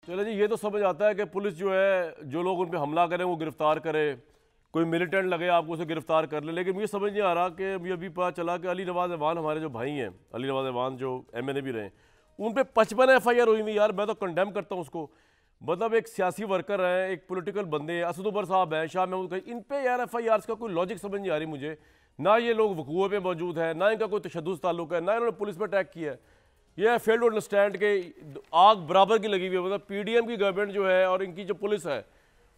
चलो जी, ये तो समझ आता है कि पुलिस जो है जो लोग उन पर हमला करें वो गिरफ्तार करे, कोई मिलिटेंट लगे आपको उसे गिरफ्तार कर ले। लेकिन मुझे समझ नहीं आ रहा कि मुझे अभी पता चला कि अली नवाज अवान हमारे जो भाई हैं, अली नवाज अवान जो MNA भी रहे, उन पर 55 FIR हुई हुई। यार मैं तो कंडेम करता हूँ उसको। मतलब एक सियासी वर्कर है, एक पॉलिटिकल बंदे हैं, असद उमर साहब हैं, शाह महमूद खान, इन पे यार FIR का कोई लॉजिक समझ नहीं आ रही मुझे। ना ये लोग वकूए पे मौजूद है, ना इनका कोई तशद्दुद ताल्लुक है, ना इन्होंने पुलिस पर अटैक किया है। ये फेल टू अंडरस्टैंड के आग बराबर की लगी हुई है। मतलब PDM की गवर्नमेंट जो है और इनकी जो पुलिस है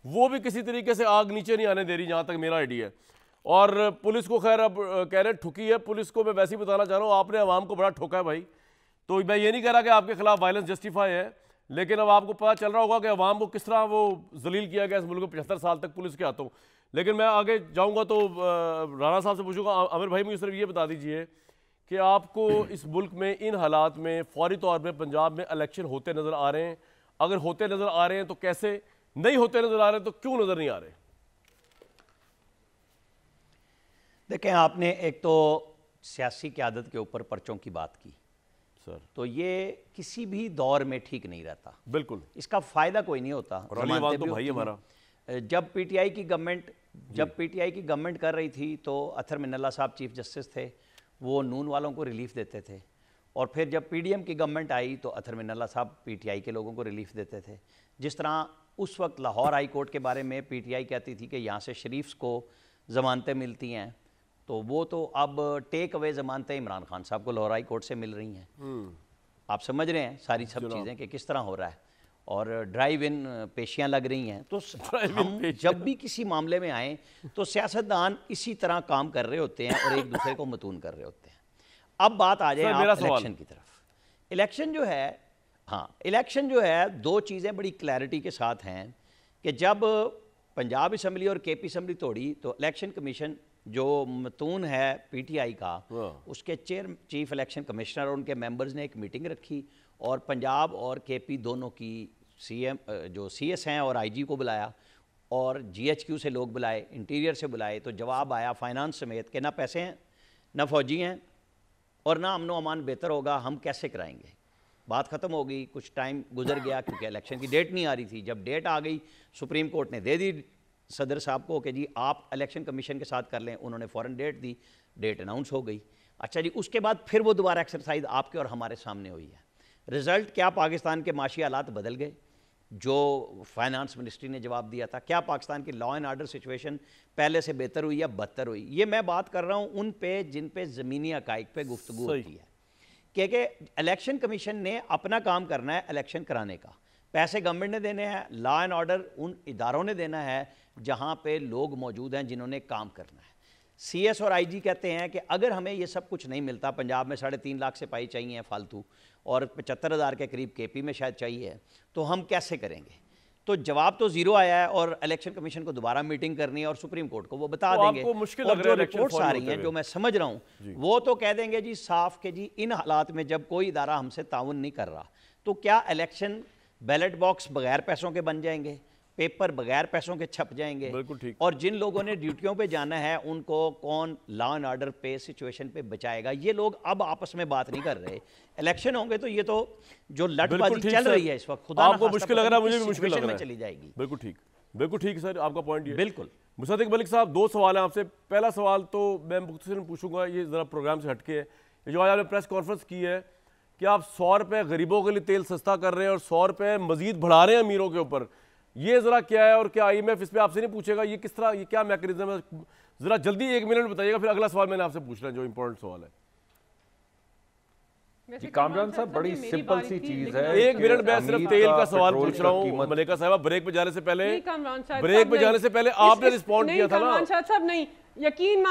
वो भी किसी तरीके से आग नीचे नहीं आने दे रही, जहाँ तक मेरा आइडिया है। और पुलिस को खैर अब कह रहे ठुकी है। पुलिस को मैं वैसे ही बताना चाह रहा हूँ, आपने आवाम को बड़ा ठोका है भाई। तो मैं ये नहीं कह रहा कि आपके खिलाफ वायलेंस जस्टिफाई है, लेकिन अब आपको पता चल रहा होगा कि अवाम को किस तरह वो जलील किया गया इस मुल्क में 75 साल तक पुलिस के हाथों। लेकिन मैं आगे जाऊँगा तो राणा साहब से पूछूंगा। आमिर भाई मुझे सिर्फ ये बता दीजिए कि आपको इस मुल्क में इन हालात में फौरी तौर पर पंजाब में इलेक्शन होते नज़र आ रहे हैं? अगर होते नज़र आ रहे हैं तो कैसे, नहीं होते नजर आ रहे तो क्यों नजर नहीं आ रहे? देखें, आपने एक तो सियासी क़यादत के ऊपर पर्चों की बात की सर, तो ये किसी भी दौर में ठीक नहीं रहता। बिल्कुल, इसका फायदा कोई नहीं होता। तो भाई हमारा जब PTI की गवर्नमेंट कर रही थी तो अथर मिन्नल्ला साहब चीफ जस्टिस थे, वो नून वालों को रिलीफ देते थे। और फिर जब PDM की गवर्नमेंट आई तो अथर मिन्नल्ला साहब PTI के लोगों को रिलीफ देते थे। जिस तरह उस वक्त लाहौर हाई कोर्ट के बारे में PTI कहती थी कि यहाँ से शरीफ्स को ज़मानतें मिलती हैं, तो वो तो अब टेक अवे ज़मानतें इमरान खान साहब को लाहौर हाई कोर्ट से मिल रही हैं। आप समझ रहे हैं सारी सब चीज़ें कि किस तरह हो रहा है। और ड्राइव इन पेशियाँ लग रही हैं। तो हम जब भी किसी मामले में आएँ तो सियासतदान इसी तरह काम कर रहे होते हैं और एक दूसरे को मतून कर रहे होते हैं। अब बात आ जाए इलेक्शन की तरफ। इलेक्शन जो है, हाँ, इलेक्शन जो है, दो चीज़ें बड़ी क्लैरिटी के साथ हैं कि जब पंजाब असम्बली और KP असम्बली तोड़ी तो इलेक्शन कमीशन जो मतून है PTI का, उसके चीफ इलेक्शन कमिश्नर और उनके मेंबर्स ने एक मीटिंग रखी और पंजाब और KP दोनों की CM जो CS हैं और IG को बुलाया और GHQ से लोग बुलाए, इंटीरियर से बुलाए। तो जवाब आया फाइनेंस समेत कि ना पैसे हैं, ना फौजी हैं और ना अमनो अमान बेहतर होगा, हम कैसे कराएंगे। बात ख़त्म हो गई। कुछ टाइम गुजर गया क्योंकि इलेक्शन की डेट नहीं आ रही थी। जब डेट आ गई सुप्रीम कोर्ट ने दे दी सदर साहब को कि जी आप इलेक्शन कमीशन के साथ कर लें। उन्होंने फ़ौरन डेट दी, डेट अनाउंस हो गई। अच्छा जी, उसके बाद फिर वो दोबारा एक्सरसाइज आपके और हमारे सामने हुई है। रिज़ल्ट क्या? पाकिस्तान के माशी हालात बदल गए। जो फाइनेंस मिनिस्ट्री ने जवाब दिया था, क्या पाकिस्तान की लॉ एंड आर्डर सिचुएशन पहले से बेहतर हुई या बदतर हुई? ये मैं बात कर रहा हूँ उन पे जिन पे ज़मीनी हक़ाइक़ पे गुफ्तगू होती है। क्योंकि इलेक्शन कमीशन ने अपना काम करना है इलेक्शन कराने का, पैसे गवर्नमेंट ने देने हैं, लॉ एंड ऑर्डर उन इदारों ने देना है जहाँ पे लोग मौजूद हैं जिन्होंने काम करना है। CS और IG कहते हैं कि अगर हमें ये सब कुछ नहीं मिलता, पंजाब में 3.5 लाख सिपाही चाहिए फालतू और 75,000 के करीब KP में शायद चाहिए, तो हम कैसे करेंगे? तो जवाब तो जीरो आया है और इलेक्शन कमीशन को दोबारा मीटिंग करनी है और सुप्रीम कोर्ट को वो बता देंगे। और जो रिपोर्ट्स आ रही हैं जो मैं समझ रहा हूँ वो तो कह देंगे जी साफ के जी इन हालात में जब कोई इदारा हमसे ताउन नहीं कर रहा तो क्या इलेक्शन बैलेट बॉक्स बगैर पैसों के बन जाएंगे, पेपर बगैर पैसों के छप जाएंगे। बिल्कुल ठीक। और जिन लोगों ने ड्यूटियों पे जाना है उनको कौन लॉ एंड ऑर्डर पे सिचुएशन पे बचाएगा? ये लोग अब आपस में बात नहीं कर रहे। इलेक्शन होंगे तो ये तो जो लटबाजी चल रही है इस वक्त, खुदा आपको मुश्किल लग रहा है, मुझे भी मुश्किल लग रहा है, चली जाएगी। बिल्कुल ठीक, बिल्कुल ठीक सर, आपका पॉइंट ये बिल्कुल। मुसद्दिक मलिक साहब, दो सवाल हैं आपसे। पहला सवाल तो मैं मुख्तसर पूछूंगा, ये ज़रा प्रोग्राम से हटके है। ये जो आज आपने प्रेस कॉन्फ्रेंस की है कि आप 100 रुपये गरीबों के लिए तेल सस्ता कर रहे हैं और 100 रुपये मजीद बढ़ा रहे हैं अमीरों के ऊपर, ये जरा क्या है? और क्या IMF इस पे आपसे नहीं पूछेगा ये किस तरह, ये क्या मैकेनिज्म है? जरा जल्दी 1 मिनट में बताइएगा, फिर अगला सवाल मैंने आपसे पूछना है जो इंपॉर्टेंट सवाल है। जी कामरान साहब, बड़ी सिंपल सी चीज है। 1 मिनट में सिर्फ तेल का सवाल पूछ रहा हूँ मलिका साहबा। ब्रेक पे जाने से पहले आपने रिस्पॉन्ड किया था ना। नहीं, यकीन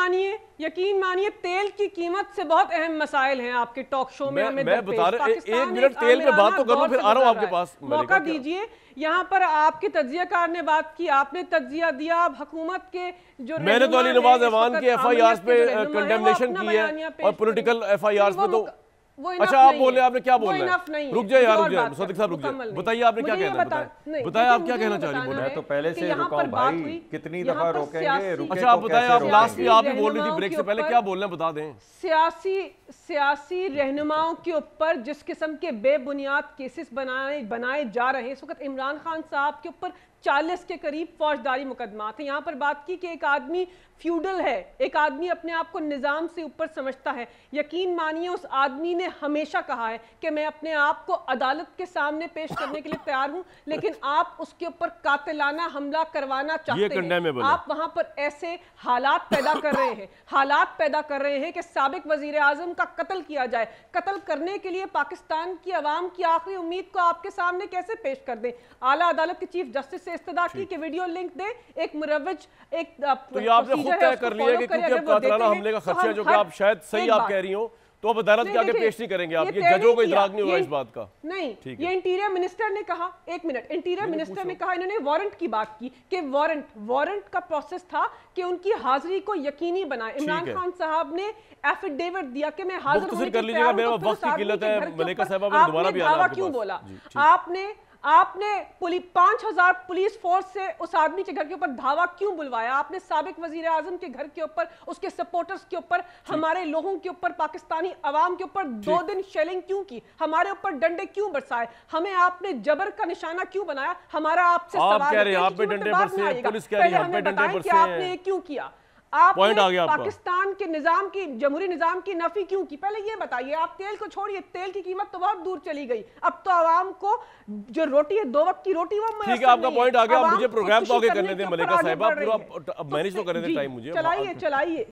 मानिए तेल की कीमत से बहुत अहम मसाइल हैं आपके टॉक शो में। मैं बता रहा, 1 मिनट तेल पे बात तो करूं, फिर आ रहा हूं आपके पास। मौका दीजिए। यहाँ पर आपके तज्जियाकार ने बात की, आपने तज्जिया दिया। अब हुकूमत के जो मैंने तो अली नवाज अवान के FIRs पे कंडेमनेशन की है और पॉलिटिकल FIRs पे तो वो enough अच्छा आप नहीं बोले, है। आपने क्या वो बोलना enough है? नहीं है। रुक जाइए यार, और रुक जाइए बात सदिक साहब, रुक मुकम्मल जाइए, नहीं। बताइए आपने क्या मुझे ये कहना है, नहीं, बताइए आप लेकिन क्या मुझे कहना ये चाह रही बताना बोले। मैं तो पहले कि से यहाँ रुका पर हूँ बात भाई, हुई, कितनी यहाँ दफा पर रोकेंगे, सियासी- रुके अच्छा आप तो बताएं, कैसे आप लास्ट में रोकेंगे? आप ही बोल रही थी ब्रेक से पहले, ऊपर- क्या बोल रहे हैं बता दें। सियासी रहनुमाओं के ऊपर जिस किस्म के बेबुनियाद केसेस बनाए जा रहे हैं, इस वक्त इमरान खान साहब के ऊपर 40 के करीब फौजदारी मुकदमा थे। यहाँ पर बात की कि एक आदमी फ्यूडल है, एक आदमी अपने आप को निज़ाम से ऊपर समझता है। यकीन मानिए उस आदमी ने हमेशा कहा है कि मैं अपने आप को अदालत के सामने पेश करने के लिए तैयार हूं, लेकिन आप उसके ऊपर कातिलाना हमला करवाना चाहते हैं। आप वहां पर ऐसे हालात पैदा कर रहे हैं, हालात पैदा कर रहे हैं कि साबिक वजीर आजम का कत्ल किया जाए। कत्ल करने के लिए पाकिस्तान की आवाम की आखिरी उम्मीद को आपके सामने कैसे पेश कर दें। आला अदालत के चीफ जस्टिस से इस्तदा की कि वीडियो लिंक दे, एक मुरव्वज, एक तो ये आपने खुद तय कर लिया कि क्योंकि अब कातिलाना हमले का खर्चा जो कि आप शायद सही आप कह रही हो, तो अब अदालत के आगे पेश नहीं करेंगे आप, ये जजों को इदराक नहीं होगा इस बात का। नहीं, ये इंटीरियर मिनिस्टर ने कहा, एक मिनट, इंटीरियर मिनिस्टर ने कहा, इन्होंने वारंट की बात की कि वारंट का प्रोसेस था कि उनकी हाजिरी को यकीनी बनाए। इमरान खान साहब ने एफिडेविट दिया कि मैं हाजिर होने कर लीजिएगा, मेरे वक्त की किल्लत है, मलिका साहब दोबारा भी आना क्यों बोला आपने 5000 पुलिस फोर्स से उस आदमी के घर के ऊपर धावा क्यों बुलवाया? आपने साबिक वजीर आजम के घर के ऊपर, उसके सपोर्टर्स के ऊपर, हमारे लोगों के ऊपर, पाकिस्तानी अवाम के ऊपर 2 दिन शेलिंग क्यों की? हमारे ऊपर डंडे क्यों बरसाए? हमें आपने जबर का निशाना क्यों बनाया? हमारा आपसे सवाल है, आपने क्यों किया? आपने पाकिस्तान के निजाम की, जमहूरी निजाम की नफी क्यों की? पहले ये बताइए। आप तेल को छोड़िए, तेल की कीमत तो बहुत दूर चली गई। अब तो आवाम को जो रोटी है, 2 वक्त की रोटी, वो ठीक है, आपका पॉइंट आ गया। मुझे प्रोग्राम तो आगे करने दें मलिका साहिबा, पूरा मैनेज तो करने दें टाइम मुझे। चलाइए